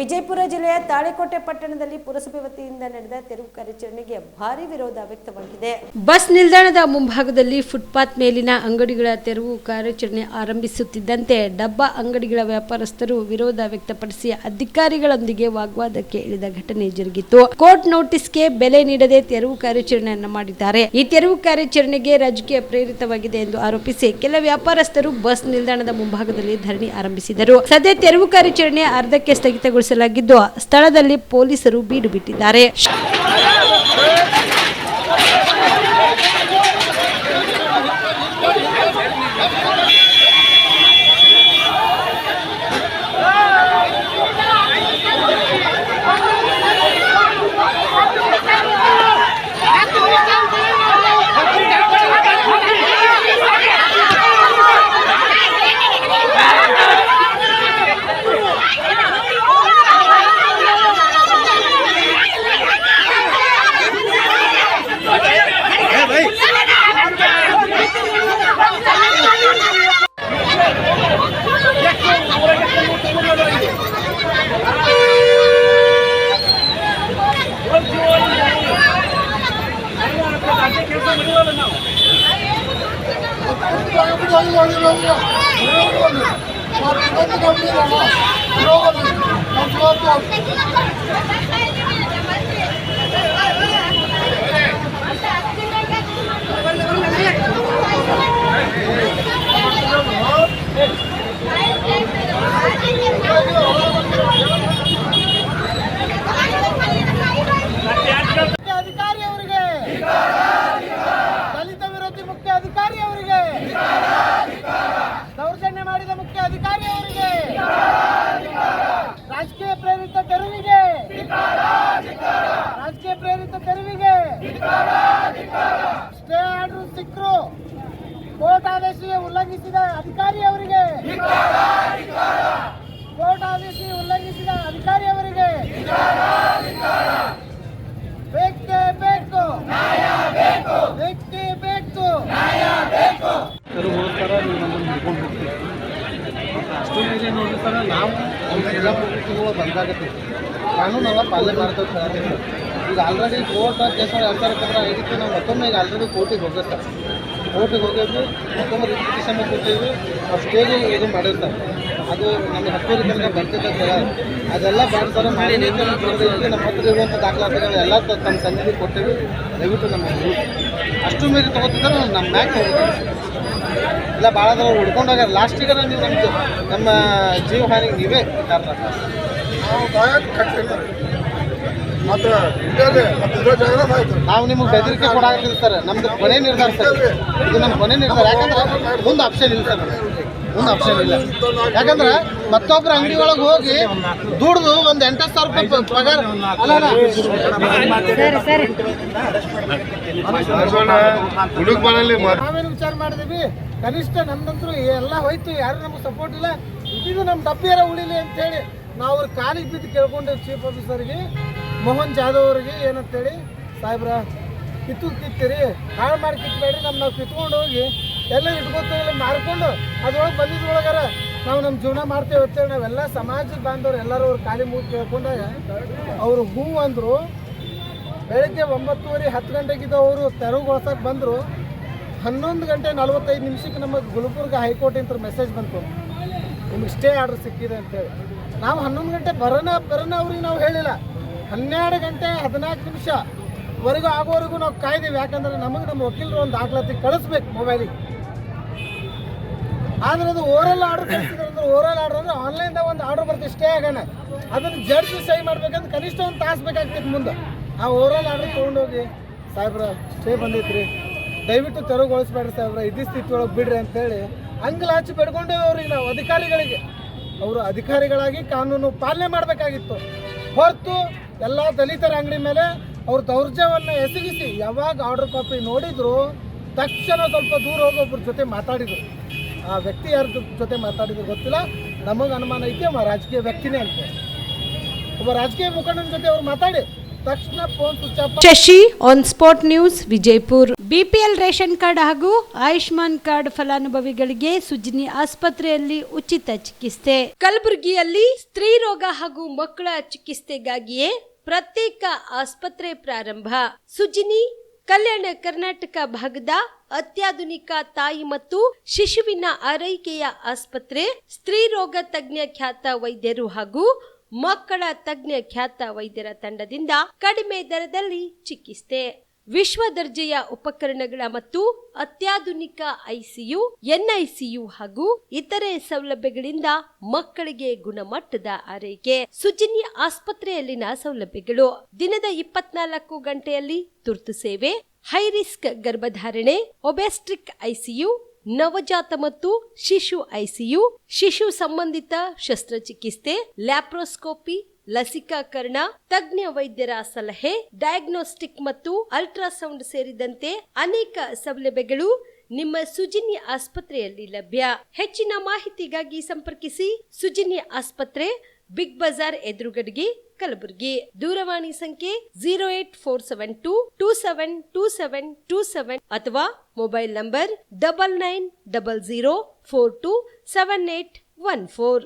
ವಿಜಯಪುರ ಜಿಲ್ಲೆಯ ತಾಳಿಕೋಟೆ ಪಟ್ಟಣದಲ್ಲಿ ಪುರಸಭೆ ವತಿಯಿಂದ ನಡೆದ ತೆರವು ಕಾರ್ಯಾಚರಣೆಗೆ ಭಾರಿ ವಿರೋಧ ವ್ಯಕ್ತವಾಗಿದೆ. ಬಸ್ ನಿಲ್ದಾಣದ ಮುಂಭಾಗದಲ್ಲಿ ಫುಟ್ಪಾತ್ ಮೇಲಿನ ಅಂಗಡಿಗಳ ತೆರವು ಕಾರ್ಯಾಚರಣೆ ಆರಂಭಿಸುತ್ತಿದ್ದಂತೆ ಡಬ್ಬಾ ಅಂಗಡಿಗಳ ವ್ಯಾಪಾರಸ್ಥರು ವಿರೋಧ ವ್ಯಕ್ತಪಡಿಸಿ ಅಧಿಕಾರಿಗಳೊಂದಿಗೆ ವಾಗ್ವಾದಕ್ಕೆ ಇಳಿದ ಘಟನೆ ಜರುಗಿತು. ಕೋರ್ಟ್ ನೋಟಿಸ್ಗೆ ಬೆಲೆ ನೀಡದೆ ತೆರವು ಕಾರ್ಯಾಚರಣೆಯನ್ನು ಮಾಡಿದ್ದಾರೆ. ಈ ತೆರವು ಕಾರ್ಯಾಚರಣೆಗೆ ರಾಜಕೀಯ ಪ್ರೇರಿತವಾಗಿದೆ ಎಂದು ಆರೋಪಿಸಿ ಕೆಲ ವ್ಯಾಪಾರಸ್ಥರು ಬಸ್ ನಿಲ್ದಾಣದ ಮುಂಭಾಗದಲ್ಲಿ ಧರಣಿ ಆರಂಭಿಸಿದರು. ಸದ್ಯ ತೆರವು ಕಾರ್ಯಾಚರಣೆ ಅರ್ಧಕ್ಕೆ ಸ್ಥಗಿತಗೊಳಿಸಲಾಗಿದ್ದು ಸ್ಥಳದಲ್ಲಿ ಪೊಲೀಸರು ಬೀಡು ಬಿಟ್ಟಿದ್ದಾರೆ. ದೌರ್ಜನ್ಯ ಮಾಡಿದ ಮುಖ್ಯ ಅಧಿಕಾರಿ ಅವರಿಗೆ ರಾಜಕೀಯ ಪ್ರೇರಿತ ತೆರವಿಗೆ ಸ್ಟೇ ಆರ್ಡರ್ ಸಿಕ್ಕರು ಕೋರ್ಟ್ ಆದೇಶ ಉಲ್ಲಂಘಿಸಿದ ಅಧಿಕಾರಿ ಅವರಿಗೆ ಬೇಕೇ ಬೇಕು ಸರ್ ನೀವು ನಮ್ಮನ್ನು ಹಿಡ್ಕೊಂಡು ಹೋಗ್ತೀವಿ ಅಷ್ಟು ಮೇಲೆ ನೋಡಿ ಸರ್ ನಾವು ಪ್ರಜಾಪ್ರಭುತ್ವಗಳು ಬಂದಾಗತ್ತೆ ಕಾನೂನೆಲ್ಲ ಪಾಲನೆ ಮಾಡ್ತೇವೆ ಸರ್. ಈಗ ಆಲ್ರೆಡಿ ಕೋರ್ಟ್ ಕೇಸ್ 2000 ಆಗಿತ್ತು. ನಾವು ಮತ್ತೊಮ್ಮೆ ಈಗ ಆಲ್ರೆಡಿ ಕೋರ್ಟಿಗೆ ಹೋಗ್ಬೇಕು ಸರ್. ಕೋರ್ಟಿಗೆ ಹೋಗಿದ್ವಿ, ಮತ್ತೊಮ್ಮೆ ರಿಜಿಸ್ಟ್ರೇಷನ್ ಕೊಟ್ಟಿದ್ವಿ, ಸ್ಟೇಜು ಇದು ಮಾಡಿರ್ತಾರೆ. ಅದು ನಮಗೆ 10 ತನಕ ಬರ್ತಿದ್ದ ಸರ್. ಅದೆಲ್ಲ ಬೇಡ ಮಾಡಿ ನಮ್ಮ ಹತ್ರ ಇರುವಂಥ ದಾಖಲಾತಿಗಳು ಎಲ್ಲ ತಮ್ಮ ಸನ್ನಿಧಿ ಕೊಟ್ಟಿವಿ. ದಯವಿಟ್ಟು ನಮ್ಮ ಅಷ್ಟು ಮೇಲೆ ತೊಗೋತಿದ್ದಾರೆ ನಮ್ಮ ಮ್ಯಾಕ್ ಹೋಗ್ತಾರೆ. ಇಲ್ಲ ಭಾಳ ದರ ಹುಡ್ಕೊಂಡೋಗ್ಯಾರ. ಲಾಸ್ಟಿಗೆ ನೀವು ನಮ್ಮ ಜೀವ ಹಾನಿಗೆ ನೀವೇ ಕಾರಣ. ನಾವು ನಿಮಗೆ ಬೆದರಿಕೆ ಕೊಡಾಕಿಲ್ಲ ಸರ್. ನಮ್ದು ಕೊನೆ ನಿರ್ಧಾರ ಸರ್. ಇದು ನಮ್ಮ ಕೊನೆ ನಿರ್ಧಾರ. ಯಾಕಂದ್ರೆ ಮುಂದೆ ಆಪ್ಷನ್ ಇಲ್ಲ ಸರ್. ಯಾಕಂದ್ರೆ ಮತ್ತೊಬ್ಬರ ಅಂಗಡಿ ಒಳಗೆ ಹೋಗಿ ದುಡ್ದು ಒಂದು 8,000 ರೂಪಾಯಿ ಪಗಾರ ನಾವೇನು ವಿಚಾರ ಮಾಡಿದ್ವಿ. ಕನಿಷ್ಠ ನಮ್ದಂತರೂ ಎಲ್ಲ ಹೋಯ್ತು, ಯಾರು ನಮ್ಗೆ ಸಪೋರ್ಟ್ ಇಲ್ಲ. ಇದು ನಮ್ಮ ಡಬ್ಬಿಯರ ಉಳಿಲಿ ಅಂತೇಳಿ ನಾವು ಅವ್ರ ಕಾಲಿಗೆ ಬಿದ್ದು ಕೇಳ್ಕೊಂಡು ಚೀಫ್ ಆಫೀಸರ್ಗೆ ಮೋಹನ್ ಜಾಧವ್ ಅವ್ರಿಗೆ ಏನಂತೇಳಿ, ಸಾಹೇಬ್ರ ಕಿತ್ತೀರಿ, ಹಾಳು ಮಾಡಿ ಕಿತ್ಬೇಡ್ರಿ, ನಾವು ಕಿತ್ಕೊಂಡು ಹೋಗಿ ಎಲ್ಲ ಇಟ್ಕೊತೀವಿ ಮಾರ್ಕೊಂಡು ಅದ್ರೊಳಗೆ ಬಂದಿದ್ರೊಳಗಾರ ನಾವು ನಮ್ಮ ಜೀವನ ಮಾಡ್ತೇವೆ ಅಂತೇಳಿ ನಾವೆಲ್ಲ ಸಮಾಜದ ಬಾಂಧವ್ರು ಎಲ್ಲರೂ ಅವ್ರ ಖಾಲಿ ಮೂಗಿ ಕೇಳ್ಕೊಂಡಾಗ ಅವರು ಹೂ ಅಂದರು. ಬೆಳಗ್ಗೆ 9:30 10 ಗಂಟೆಗಿದ್ದು ಅವರು ತೆರವುಗೊಳಿಸೋಕೆ ಬಂದರು. 11:45 ನಮಗೆ ಗುಲ್ಬರ್ಗ ಹೈಕೋರ್ಟಿಂದ ಮೆಸೇಜ್ ಬಂತು, ನಿಮಗೆ ಸ್ಟೇ ಆರ್ಡರ್ ಸಿಕ್ಕಿದೆ ಅಂತೇಳಿ. ನಾವು 11 ಗಂಟೆ ಬರೋಣ ಅವ್ರಿಗೆ ನಾವು ಹೇಳಿಲ್ಲ. 12:14 ಆಗೋವರೆಗೂ ನಾವು ಕಾಯ್ದೀವಿ. ಯಾಕಂದ್ರೆ ನಮಗೆ ನಮ್ಮ ವಕೀಲರು ಒಂದು ದಾಖಲಾತಿ ಕಳಿಸ್ಬೇಕು ಮೊಬೈಲಿಗೆ. ಆದರೆ ಅದು ಓರಲ್ ಆರ್ಡರ್ ಕಳಿಸಿದ್ರೆ ಅಂದ್ರೆ ಓರಲ್ ಆರ್ಡರ್ ಅಂದರೆ ಆನ್ಲೈನ್ದಾಗ ಒಂದು ಆರ್ಡರ್ ಬರ್ತದೆ ಸ್ಟೇ ಆಗೋಣ. ಅದನ್ನು ಜಡ್ಜ್ ಸಹಿ ಮಾಡ್ಬೇಕಂದ್ರೆ ಕನಿಷ್ಠ ಒಂದು ತಾಸು ಬೇಕಾಗ್ತೈತೆ ಮುಂದೆ. ಆ ಓರಲ್ ಆರ್ಡರ್ ತೊಗೊಂಡೋಗಿ, ಸಾಹೇಬ್ರ ಸ್ಟೇ ಬಂದೈತ್ರಿ, ದಯವಿಟ್ಟು ತೆರವುಗೊಳಿಸ್ಬೇಡ್ರಿ ಸಾಹೇಬ್ರ, ಇದೇ ಸ್ಥಿತಿ ಒಳಗೆ ಬಿಡ್ರಿ ಅಂತೇಳಿ ಅಂಗಲಾಚಿ ಬೆಡ್ಕೊಂಡೇವೆ ಅವ್ರಿಗೆ ನಾವು ಅಧಿಕಾರಿಗಳಿಗೆ. ಅವರು ಅಧಿಕಾರಿಗಳಾಗಿ ಕಾನೂನು ಪಾಲನೆ ಮಾಡಬೇಕಾಗಿತ್ತು ಹೊರತು ಎಲ್ಲ ದಲಿತರ ಅಂಗಡಿ ಮೇಲೆ ಅವ್ರ ದೌರ್ಜನ್ಯವನ್ನು ಎಸಗಿಸಿ ಯಾವಾಗ ಆರ್ಡರ್ ಕಾಪಿ ನೋಡಿದ್ರು ತಕ್ಷಣ ಸ್ವಲ್ಪ ದೂರ ಹೋಗಿ ಒಬ್ಬರ ಜೊತೆ ಮಾತಾಡಿದರು. ಆ ವ್ಯಕ್ತಿ ಯಾರ ಜೊತೆ ಮಾತಾಡಿದ್ರು ಗೊತ್ತಿಲ್ಲ. ನಮಗೆ ಅನುಮಾನ ಐತಿ ಅವ ರಾಜಕೀಯ ವ್ಯಕ್ತಿನೇ ಅಂತ. ಒಬ್ಬ ರಾಜಕೀಯ ಮುಖಂಡನ ಜೊತೆ ಅವ್ರು ಮಾತಾಡಿ ತಕ್ಷಣ phone switch off. Shashi on spot news, Vijayapura. BPL ration card ಹಾಗೂ ಆಯುಷ್ಮಾನ್ ಕಾರ್ಡ್ ಫಲಾನುಭವಿಗಳಿಗೆ ಸುಜಿನಿ ಆಸ್ಪತ್ರೆಯಲ್ಲಿ ಉಚಿತ ಚಿಕಿತ್ಸೆ. ಕಲಬುರಗಿಯಲ್ಲಿ ಸ್ತ್ರೀ ರೋಗ ಹಾಗೂ ಮಕ್ಕಳ ಚಿಕಿತ್ಸೆಗಾಗಿಯೇ ಪ್ರತ್ಯೇಕ ಆಸ್ಪತ್ರೆ ಪ್ರಾರಂಭ. ಸುಜಿನಿ ಕಲ್ಯಾಣ ಕರ್ನಾಟಕ ಭಾಗದ ಅತ್ಯಾಧುನಿಕ ತಾಯಿ ಮತ್ತು ಶಿಶುವಿನ ಆರೈಕೆಯ ಆಸ್ಪತ್ರೆ. ಸ್ತ್ರೀ ರೋಗ ತಜ್ಞ ಖ್ಯಾತ ವೈದ್ಯರು ಹಾಗೂ ಮಕ್ಕಳ ತಜ್ಞ ಖ್ಯಾತ ವೈದ್ಯರ ತಂಡದಿಂದ ಕಡಿಮೆ ದರದಲ್ಲಿ ಚಿಕಿತ್ಸೆ. ವಿಶ್ವ ದರ್ಜೆಯ ಉಪಕರಣಗಳ ಮತ್ತು ಅತ್ಯಾಧುನಿಕ ಐಸಿಯು, ಎನ್ಐಸಿಯು ಹಾಗೂ ಇತರೆ ಸೌಲಭ್ಯಗಳಿಂದ ಮಕ್ಕಳಿಗೆ ಗುಣಮಟ್ಟದ ಆರೈಕೆ. ಸುಜಿನಿ ಆಸ್ಪತ್ರೆಯಲ್ಲಿನ ಸೌಲಭ್ಯಗಳು: ದಿನದ 24 ಗಂಟೆಯಲ್ಲಿ ತುರ್ತು ಸೇವೆ, ಹೈ ರಿಸ್ಕ್ ಗರ್ಭಧಾರಣೆ, ಒಬೆಸ್ಟ್ರಿಕ್ ಐಸಿಯು, ನವಜಾತ ಮತ್ತು ಶಿಶು ಐಸಿಯು, ಶಿಶು ಸಂಬಂಧಿತ ಶಸ್ತ್ರಚಿಕಿತ್ಸೆ, ಲ್ಯಾಪ್ರೋಸ್ಕೋಪಿ, ಲಸಿಕಾಕರಣ, ತಜ್ಞ ವೈದ್ಯರ ಸಲಹೆ, ಡಯಾಗ್ನೋಸ್ಟಿಕ್ ಮತ್ತು ಅಲ್ಟ್ರಾಸೌಂಡ್ ಸೇರಿದಂತೆ ಅನೇಕ ಸೌಲಭ್ಯಗಳು ನಿಮ್ಮ ಸುಜಿನಿ ಆಸ್ಪತ್ರೆಯಲ್ಲಿ ಲಭ್ಯ. ಹೆಚ್ಚಿನ ಮಾಹಿತಿಗಾಗಿ ಸಂಪರ್ಕಿಸಿ ಸುಜಿನಿ ಆಸ್ಪತ್ರೆ, ಬಿಗ್ ಬಜಾರ್ ಎದುರುಗಡೆಗೆ, ಕಲಬುರಗಿ. ದೂರವಾಣಿ ಸಂಖ್ಯೆ 08472727227 ಅಥವಾ ಮೊಬೈಲ್ ನಂಬರ್ 9900427814.